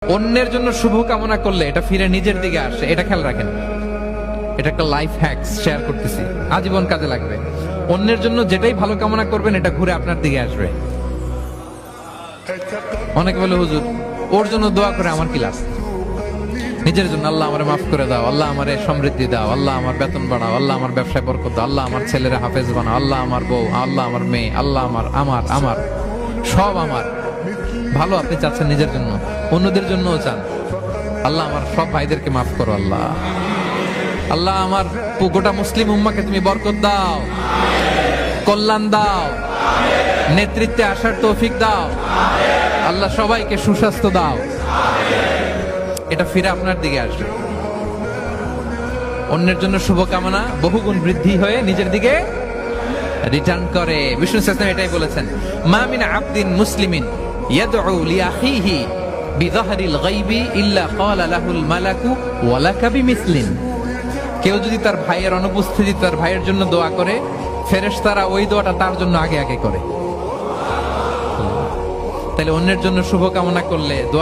অন্যের জন্য শুভ কামনা করলে এটা ফিরে নিজের দিকে আসে, এটা খেয়াল রাখেন। এটা একটা লাইফ হ্যাকস শেয়ার করতেছি, আজীবন কাজে লাগবে। অন্যের জন্য যেটাই ভালো কামনা করবেন এটা ঘুরে আপনার দিকে আসবে। অনেকে বলে হুজুর ওর জন্য দোয়া করে আমার কি লাভ? নিজের জন্য আল্লাহ আমারে মাফ করে দাও, আল্লাহ আমারে সমৃদ্ধি দাও, আল্লাহ আমার বেতন বাড়াও, আল্লাহ আমার ব্যবসায় বরকত দাও, আল্লাহ আমার ছেলেরা হাফেজ বানাও, আল্লাহ আমার বউ, আল্লাহ আমার মেয়ে, আল্লাহ আমার আমার আমার সব আমার ভালো আপনি চাচ্ছেন নিজের জন্য, অন্যদের জন্যও চান। আল্লাহ আমার সব ভাইদেরকে মাফ করো, আল্লাহ আল্লাহ আমার গোটা মুসলিম উম্মাকে তুমি বরকত দাও, কল্যাণ দাও, নেতৃত্বে আসার তৌফিক দাও, আল্লাহ সবাইকে সুস্বাস্থ্য দাও। এটা ফিরে আপনার দিকে আসবে। অন্যের জন্য শুভকামনা বহুগুণ বৃদ্ধি হয়ে নিজের দিকে রিটার্ন করে। বিষ্ণু সাল্লাল্লাহু এটাই বলেছেন, মা মিন আবদিন মুসলিমিন ইয়াদউ লিআখিহি বিযাহরিল গায়বি ইল্লা ক্বালা লাহুল মালাকু ওয়া লাকা বিমিসলিন। কেউ যদি তার ভাইয়ের অনুপস্থিতি তার ভাইয়ের জন্য দোয়া করে, ফেরেশতারা ওই দোয়াটা তার জন্য আগে আগে করে। তাহলে অন্যের জন্য শুভকামনা করলে দোয়া